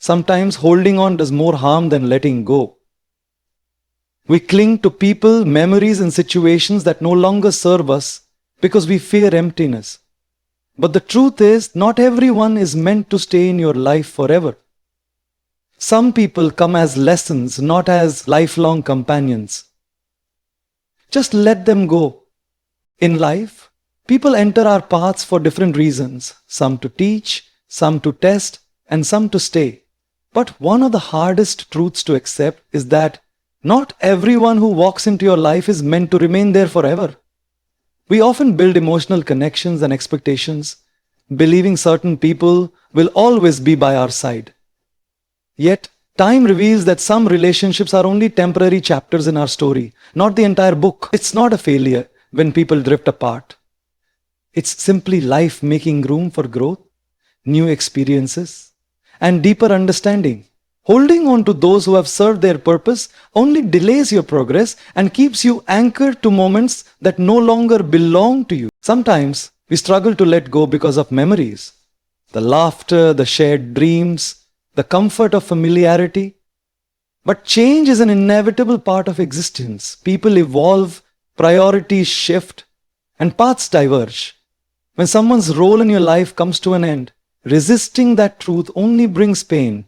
Sometimes holding on does more harm than letting go. We cling to people, memories, and situations that no longer serve us because we fear emptiness. But the truth is, not everyone is meant to stay in your life forever. Some people come as lessons, not as lifelong companions. Just let them go. In life, people enter our paths for different reasons, some to teach, some to test, and some to stay. But one of the hardest truths to accept is that not everyone who walks into your life is meant to remain there forever. We often build emotional connections and expectations, believing certain people will always be by our side. Yet, time reveals that some relationships are only temporary chapters in our story, not the entire book. It's not a failure when people drift apart. It's simply life making room for growth, new experiences, and deeper understanding. Holding on to those who have served their purpose only delays your progress and keeps you anchored to moments that no longer belong to you. Sometimes we struggle to let go because of memories, the laughter, the shared dreams, the comfort of familiarity. But change is an inevitable part of existence. People evolve, priorities shift, and paths diverge. When someone's role in your life comes to an end, resisting that truth only brings pain.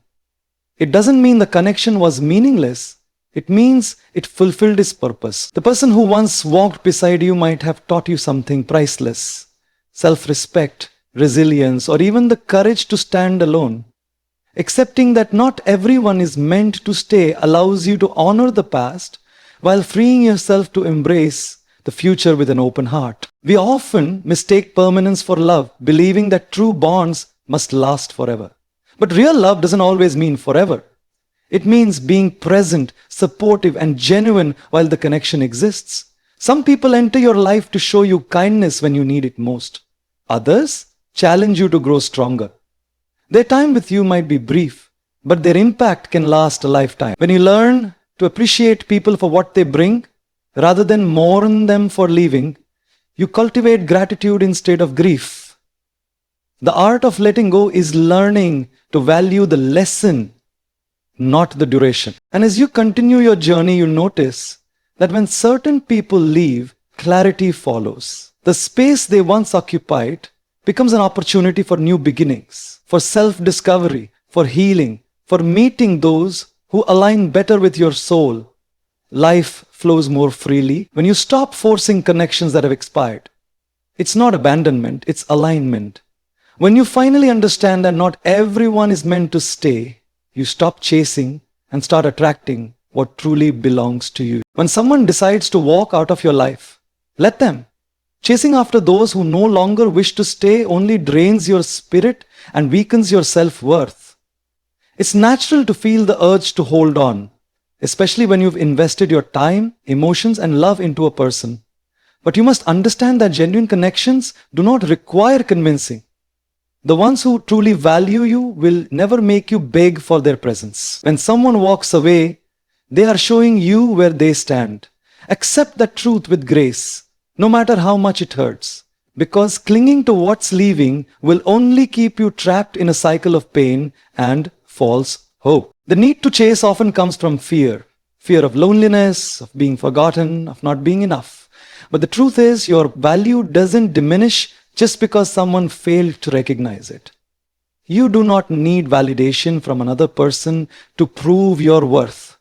It doesn't mean the connection was meaningless. It means it fulfilled its purpose. The person who once walked beside you might have taught you something priceless: self-respect, resilience, or even the courage to stand alone. Accepting that not everyone is meant to stay allows you to honor the past while freeing yourself to embrace the future with an open heart. We often mistake permanence for love, believing that true bonds must last forever. But real love doesn't always mean forever. It means being present, supportive, and genuine while the connection exists. Some people enter your life to show you kindness when you need it most. Others challenge you to grow stronger. Their time with you might be brief, but their impact can last a lifetime. When you learn to appreciate people for what they bring, rather than mourn them for leaving, you cultivate gratitude instead of grief. The art of letting go is learning to value the lesson, not the duration. And as you continue your journey, you notice that when certain people leave, clarity follows. The space they once occupied becomes an opportunity for new beginnings, for self-discovery, for healing, for meeting those who align better with your soul. Life flows more freely when you stop forcing connections that have expired. It's not abandonment, it's alignment. When you finally understand that not everyone is meant to stay, you stop chasing and start attracting what truly belongs to you. When someone decides to walk out of your life, let them. Chasing after those who no longer wish to stay only drains your spirit and weakens your self-worth. It's natural to feel the urge to hold on, especially when you've invested your time, emotions, and love into a person. But you must understand that genuine connections do not require convincing. The ones who truly value you will never make you beg for their presence. When someone walks away, they are showing you where they stand. Accept that truth with grace, no matter how much it hurts, because clinging to what's leaving will only keep you trapped in a cycle of pain and false hope. The need to chase often comes from fear of loneliness, of being forgotten, of not being enough. But the truth is, your value doesn't diminish just because someone failed to recognize it. You do not need validation from another person to prove your worth.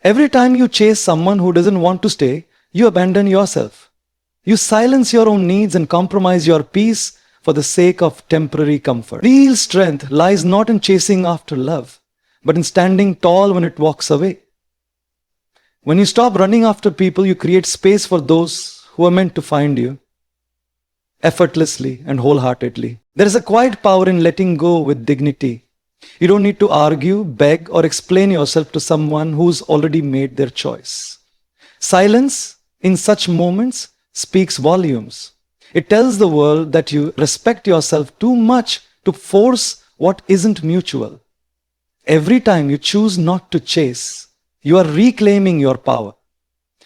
Every time you chase someone who doesn't want to stay, you abandon yourself. You silence your own needs and compromise your peace for the sake of temporary comfort. Real strength lies not in chasing after love, but in standing tall when it walks away. When you stop running after people, you create space for those who are meant to find you, effortlessly and wholeheartedly. There is a quiet power in letting go with dignity. You don't need to argue, beg, or explain yourself to someone who's already made their choice. Silence in such moments speaks volumes. It tells the world that you respect yourself too much to force what isn't mutual. Every time you choose not to chase, you are reclaiming your power.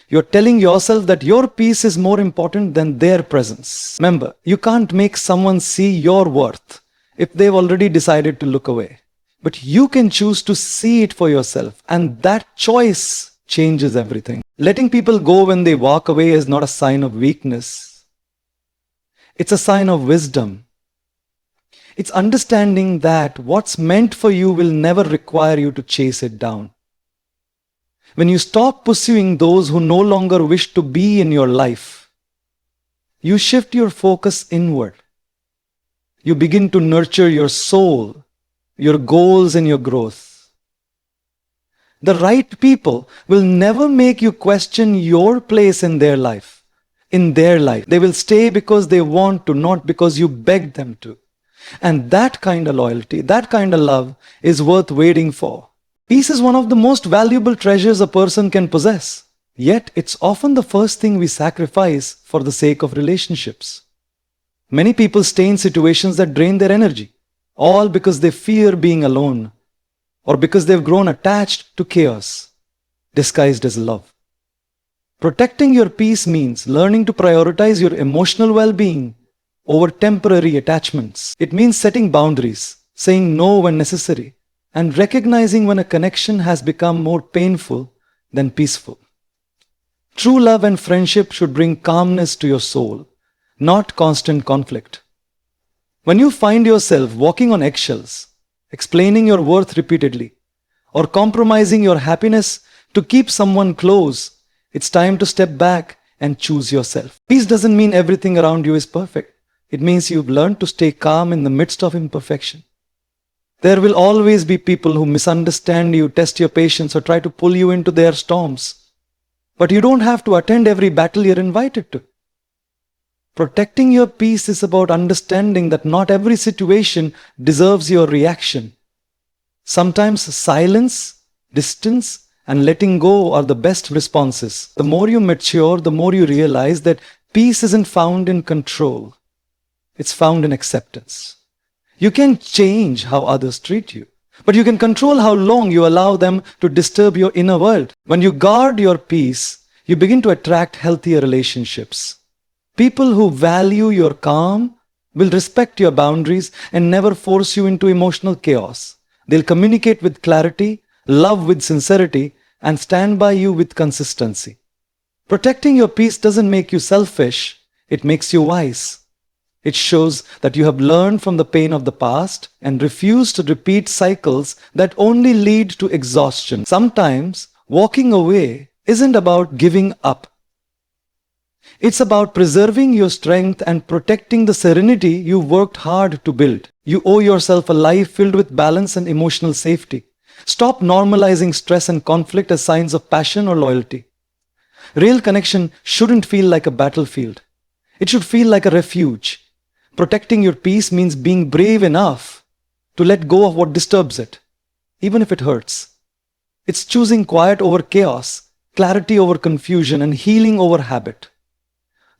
You're telling yourself that your peace is more important than their presence. Remember, you can't make someone see your worth if they've already decided to look away. But you can choose to see it for yourself, and that choice changes everything. Letting people go when they walk away is not a sign of weakness. It's a sign of wisdom. It's understanding that what's meant for you will never require you to chase it down. When you stop pursuing those who no longer wish to be in your life, you shift your focus inward. You begin to nurture your soul, your goals, and your growth. The right people will never make you question your place in their life. They will stay because they want to, not because you begged them to. And that kind of loyalty, that kind of love is worth waiting for. Peace is one of the most valuable treasures a person can possess. Yet it's often the first thing we sacrifice for the sake of relationships. Many people stay in situations that drain their energy, all because they fear being alone, or because they've grown attached to chaos, disguised as love. Protecting your peace means learning to prioritize your emotional well-being over temporary attachments. It means setting boundaries, saying no when necessary, and recognizing when a connection has become more painful than peaceful. True love and friendship should bring calmness to your soul, not constant conflict. When you find yourself walking on eggshells, explaining your worth repeatedly, or compromising your happiness to keep someone close, it's time to step back and choose yourself. Peace doesn't mean everything around you is perfect. It means you've learned to stay calm in the midst of imperfection. There will always be people who misunderstand you, test your patience, or try to pull you into their storms. But you don't have to attend every battle you're invited to. Protecting your peace is about understanding that not every situation deserves your reaction. Sometimes silence, distance, and letting go are the best responses. The more you mature, the more you realize that peace isn't found in control. It's found in acceptance. You can change how others treat you, but you can control how long you allow them to disturb your inner world. When you guard your peace, you begin to attract healthier relationships. People who value your calm will respect your boundaries and never force you into emotional chaos. They'll communicate with clarity, love with sincerity, and stand by you with consistency. Protecting your peace doesn't make you selfish, it makes you wise. It shows that you have learned from the pain of the past and refuse to repeat cycles that only lead to exhaustion. Sometimes walking away isn't about giving up. It's about preserving your strength and protecting the serenity you worked hard to build. You owe yourself a life filled with balance and emotional safety. Stop normalizing stress and conflict as signs of passion or loyalty. Real connection shouldn't feel like a battlefield. It should feel like a refuge. Protecting your peace means being brave enough to let go of what disturbs it, even if it hurts. It's choosing quiet over chaos, clarity over confusion, and healing over habit.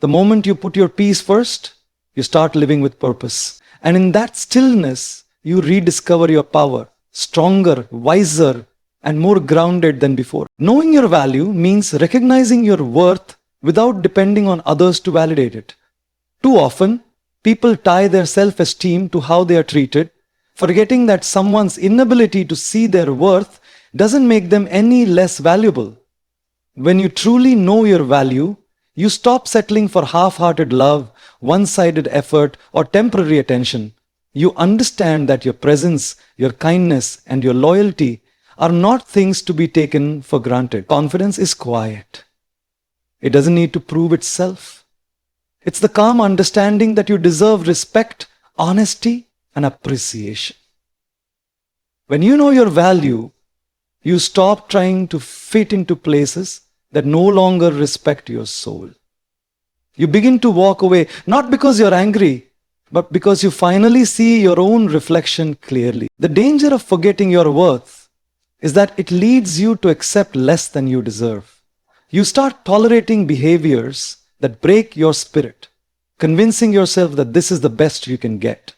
The moment you put your peace first, you start living with purpose. And in that stillness, you rediscover your power, stronger, wiser, and more grounded than before. Knowing your value means recognizing your worth without depending on others to validate it. Too often, people tie their self-esteem to how they are treated, forgetting that someone's inability to see their worth doesn't make them any less valuable. When you truly know your value, you stop settling for half-hearted love, one-sided effort, or temporary attention. You understand that your presence, your kindness, and your loyalty are not things to be taken for granted. Confidence is quiet. It doesn't need to prove itself. It's the calm understanding that you deserve respect, honesty, and appreciation. When you know your value, you stop trying to fit into places that no longer respect your soul. You begin to walk away, not because you're angry, but because you finally see your own reflection clearly. The danger of forgetting your worth is that it leads you to accept less than you deserve. You start tolerating behaviors that break your spirit, convincing yourself that this is the best you can get.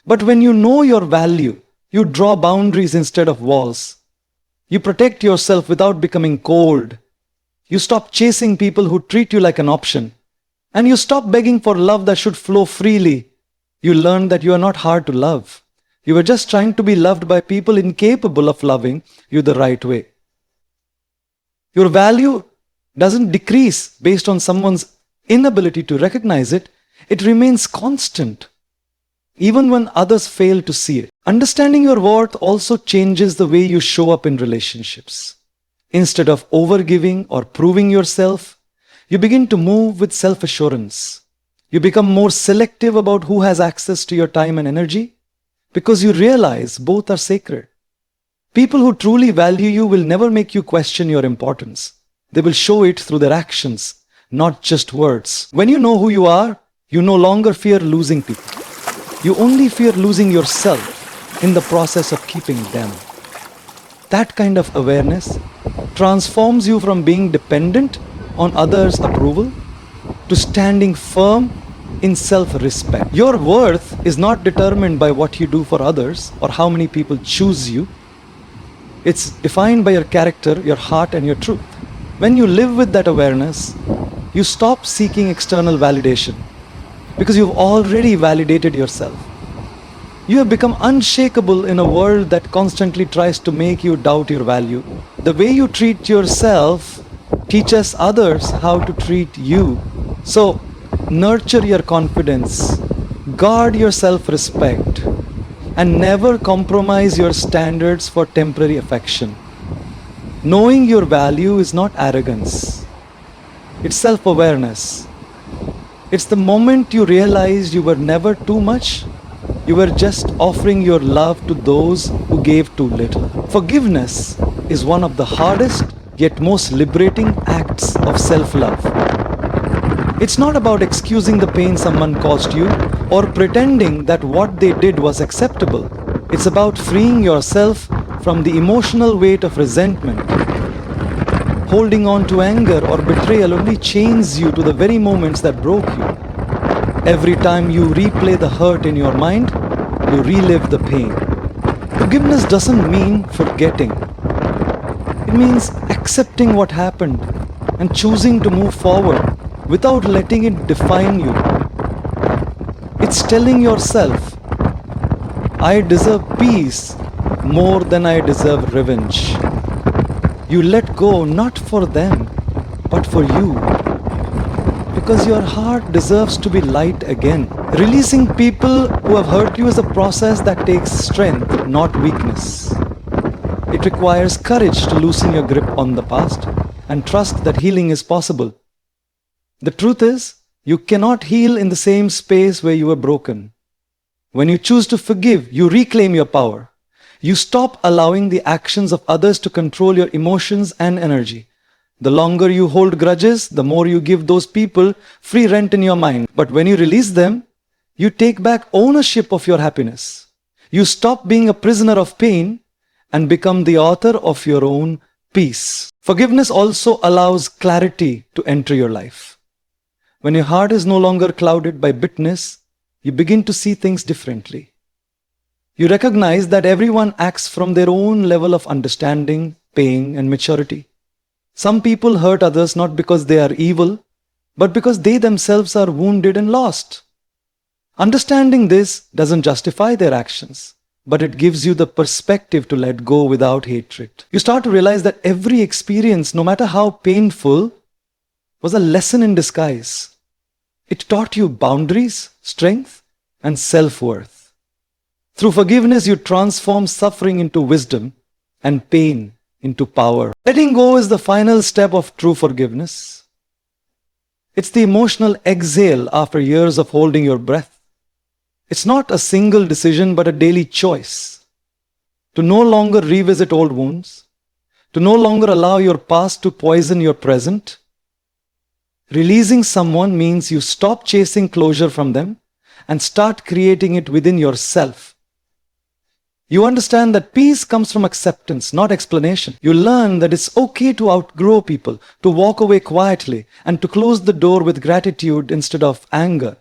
But when you know your value, you draw boundaries instead of walls. You protect yourself without becoming cold. You stop chasing people who treat you like an option. And you stop begging for love that should flow freely. You learn that you are not hard to love. You were just trying to be loved by people incapable of loving you the right way. Your value doesn't decrease based on someone's inability to recognize it. It remains constant, even when others fail to see it. Understanding your worth also changes the way you show up in relationships. Instead of overgiving or proving yourself, you begin to move with self-assurance. You become more selective about who has access to your time and energy because you realize both are sacred. People who truly value you will never make you question your importance. They will show it through their actions, not just words. When you know who you are, you no longer fear losing people. You only fear losing yourself in the process of keeping them. That kind of awareness transforms you from being dependent on others' approval to standing firm in self-respect. Your worth is not determined by what you do for others or how many people choose you. It's defined by your character, your heart, and your truth. When you live with that awareness, you stop seeking external validation because you've already validated yourself. You have become unshakable in a world that constantly tries to make you doubt your value. The way you treat yourself teaches others how to treat you. So, nurture your confidence, guard your self-respect, and never compromise your standards for temporary affection. Knowing your value is not arrogance. It's self-awareness. It's the moment you realize you were never too much. You were just offering your love to those who gave too little. Forgiveness is one of the hardest yet most liberating acts of self-love. It's not about excusing the pain someone caused you or pretending that what they did was acceptable. It's about freeing yourself from the emotional weight of resentment. Holding on to anger or betrayal only chains you to the very moments that broke you. Every time you replay the hurt in your mind, you relive the pain. Forgiveness doesn't mean forgetting. It means accepting what happened and choosing to move forward without letting it define you. It's telling yourself, I deserve peace more than I deserve revenge. You let go not for them, but for you. Because your heart deserves to be light again. Releasing people who have hurt you is a process that takes strength, not weakness. It requires courage to loosen your grip on the past and trust that healing is possible. The truth is, you cannot heal in the same space where you were broken. When you choose to forgive, you reclaim your power. You stop allowing the actions of others to control your emotions and energy. The longer you hold grudges, the more you give those people free rent in your mind. But when you release them, you take back ownership of your happiness. You stop being a prisoner of pain and become the author of your own peace. Forgiveness also allows clarity to enter your life. When your heart is no longer clouded by bitterness, you begin to see things differently. You recognize that everyone acts from their own level of understanding, pain, and maturity. Some people hurt others not because they are evil, but because they themselves are wounded and lost. Understanding this doesn't justify their actions, but it gives you the perspective to let go without hatred. You start to realize that every experience, no matter how painful, was a lesson in disguise. It taught you boundaries, strength, and self-worth. Through forgiveness, you transform suffering into wisdom and pain into power. Letting go is the final step of true forgiveness. It's the emotional exhale after years of holding your breath. It's not a single decision, but a daily choice. To no longer revisit old wounds, to no longer allow your past to poison your present. Releasing someone means you stop chasing closure from them and start creating it within yourself. You understand that peace comes from acceptance, not explanation. You learn that it's okay to outgrow people, to walk away quietly, and to close the door with gratitude instead of anger.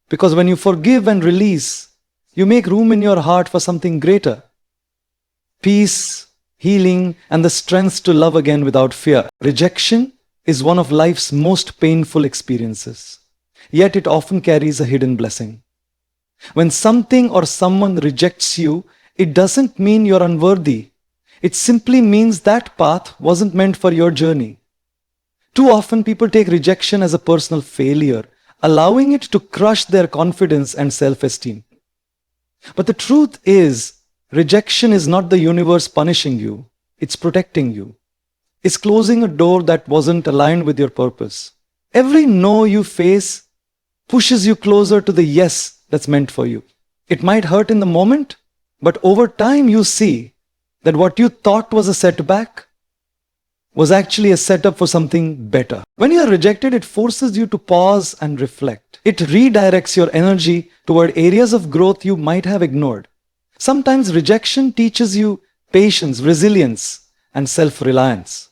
Because when you forgive and release, you make room in your heart for something greater. Peace, healing, and the strength to love again without fear. Rejection is one of life's most painful experiences. Yet it often carries a hidden blessing. When something or someone rejects you, it doesn't mean you're unworthy. It simply means that path wasn't meant for your journey. Too often people take rejection as a personal failure, allowing it to crush their confidence and self-esteem. But the truth is, rejection is not the universe punishing you, it's protecting you. It's closing a door that wasn't aligned with your purpose. Every no you face pushes you closer to the yes that's meant for you. It might hurt in the moment, but over time you see that what you thought was a setback was actually a setup for something better. When you are rejected, it forces you to pause and reflect. It redirects your energy toward areas of growth you might have ignored. Sometimes rejection teaches you patience, resilience, and self-reliance.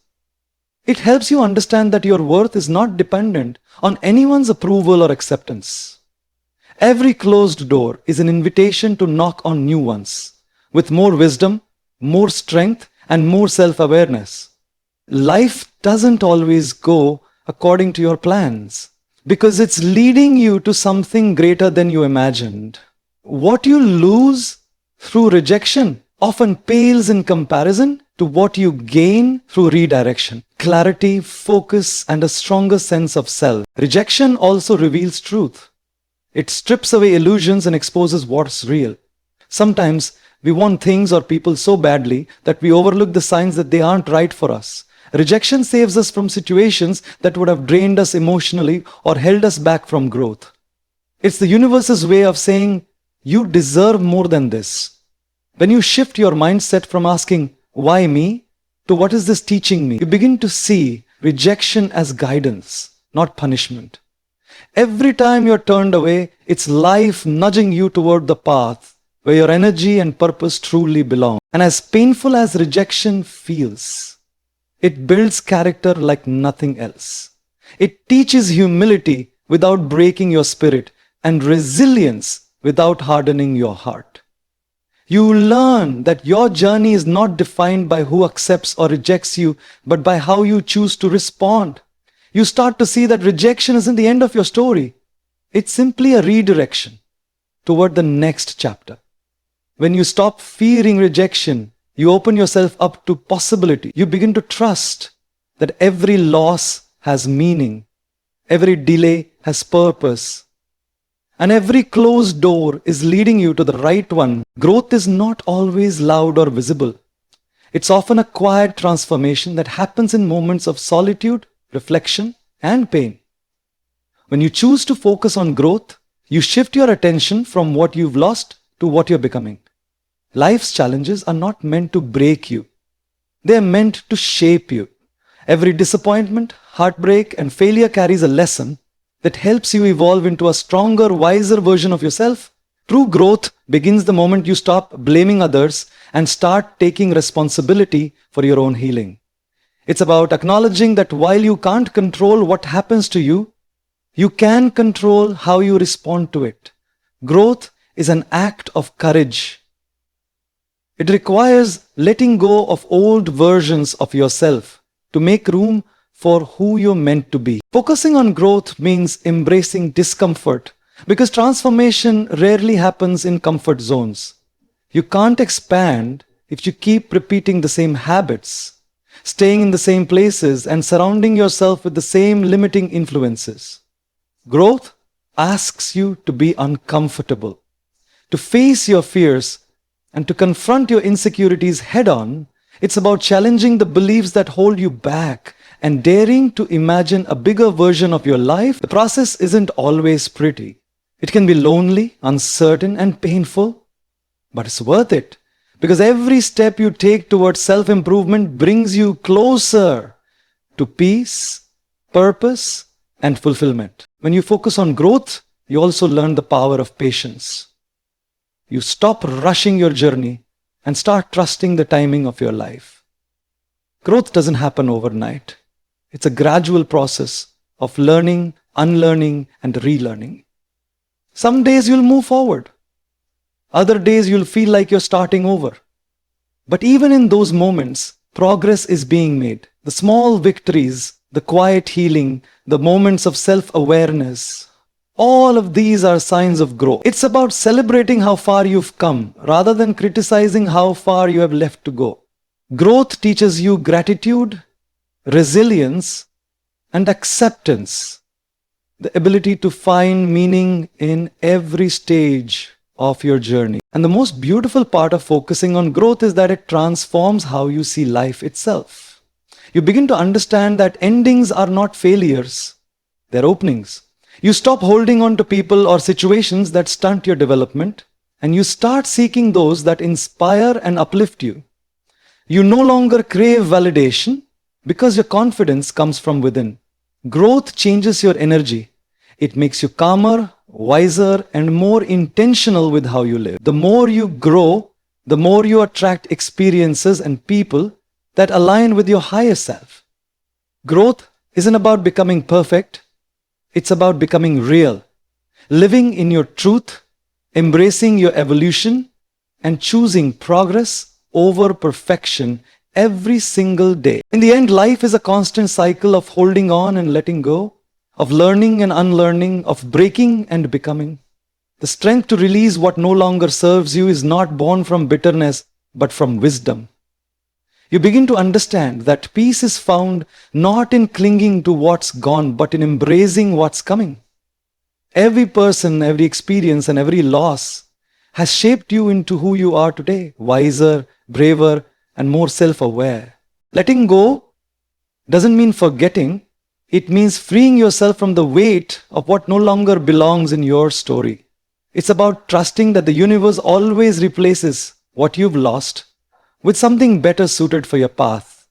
It helps you understand that your worth is not dependent on anyone's approval or acceptance. Every closed door is an invitation to knock on new ones, with more wisdom, more strength, and more self-awareness. Life doesn't always go according to your plans because it's leading you to something greater than you imagined. What you lose through rejection often pales in comparison to what you gain through redirection, clarity, focus, and a stronger sense of self. Rejection also reveals truth. It strips away illusions and exposes what's real. Sometimes we want things or people so badly that we overlook the signs that they aren't right for us. Rejection saves us from situations that would have drained us emotionally or held us back from growth. It's the universe's way of saying, you deserve more than this. When you shift your mindset from asking, why me, to what is this teaching me, you begin to see rejection as guidance, not punishment. Every time you're turned away, it's life nudging you toward the path where your energy and purpose truly belong. And as painful as rejection feels, it builds character like nothing else. It teaches humility without breaking your spirit and resilience without hardening your heart. You learn that your journey is not defined by who accepts or rejects you, but by how you choose to respond. You start to see that rejection isn't the end of your story. It's simply a redirection toward the next chapter. When you stop fearing rejection, you open yourself up to possibility. You begin to trust that every loss has meaning, every delay has purpose, and every closed door is leading you to the right one. Growth is not always loud or visible. It's often a quiet transformation that happens in moments of solitude, reflection, and pain. When you choose to focus on growth, you shift your attention from what you've lost to what you're becoming. Life's challenges are not meant to break you. They are meant to shape you. Every disappointment, heartbreak, and failure carries a lesson that helps you evolve into a stronger, wiser version of yourself. True growth begins the moment you stop blaming others and start taking responsibility for your own healing. It's about acknowledging that while you can't control what happens to you, you can control how you respond to it. Growth is an act of courage. It requires letting go of old versions of yourself to make room for who you're meant to be. Focusing on growth means embracing discomfort because transformation rarely happens in comfort zones. You can't expand if you keep repeating the same habits, staying in the same places, and surrounding yourself with the same limiting influences. Growth asks you to be uncomfortable, to face your fears, and to confront your insecurities head-on. It's about challenging the beliefs that hold you back and daring to imagine a bigger version of your life. The process isn't always pretty. It can be lonely, uncertain, and painful, but it's worth it because every step you take towards self-improvement brings you closer to peace, purpose, and fulfillment. When you focus on growth, you also learn the power of patience. You stop rushing your journey and start trusting the timing of your life. Growth doesn't happen overnight. It's a gradual process of learning, unlearning, and relearning. Some days you'll move forward. Other days you'll feel like you're starting over. But even in those moments, progress is being made. The small victories, the quiet healing, the moments of self-awareness, All of these are signs of growth. It's about celebrating how far you've come rather than criticizing how far you have left to go. Growth teaches you gratitude, resilience, and acceptance, the ability to find meaning in every stage of your journey. And the most beautiful part of focusing on growth is that it transforms how you see life itself. You begin to understand that endings are not failures, they're openings. You stop holding on to people or situations that stunt your development, and you start seeking those that inspire and uplift you. You no longer crave validation because your confidence comes from within. Growth changes your energy. It makes you calmer, wiser, and more intentional with how you live. The more you grow, the more you attract experiences and people that align with your higher self. Growth isn't about becoming perfect. It's about becoming real, living in your truth, embracing your evolution, and choosing progress over perfection every single day. In the end, life is a constant cycle of holding on and letting go, of learning and unlearning, of breaking and becoming. The strength to release what no longer serves you is not born from bitterness, but from wisdom. You begin to understand that peace is found not in clinging to what's gone, but in embracing what's coming. Every person, every experience, and every loss has shaped you into who you are today, wiser, braver, and more self-aware. Letting go doesn't mean forgetting. It means freeing yourself from the weight of what no longer belongs in your story. It's about trusting that the universe always replaces what you've lost with something better suited for your path.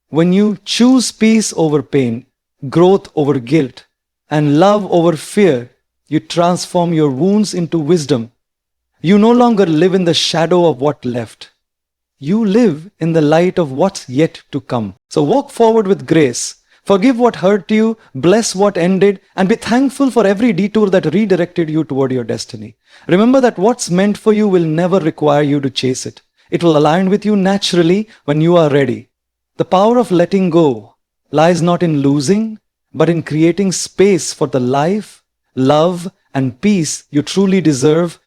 When you choose peace over pain, growth over guilt, and love over fear, you transform your wounds into wisdom. You no longer live in the shadow of what left. You live in the light of what's yet to come. So walk forward with grace. Forgive what hurt you, bless what ended, and be thankful for every detour that redirected you toward your destiny. Remember that what's meant for you will never require you to chase it. It will align with you naturally when you are ready. The power of letting go lies not in losing, but in creating space for the life, love, and peace you truly deserve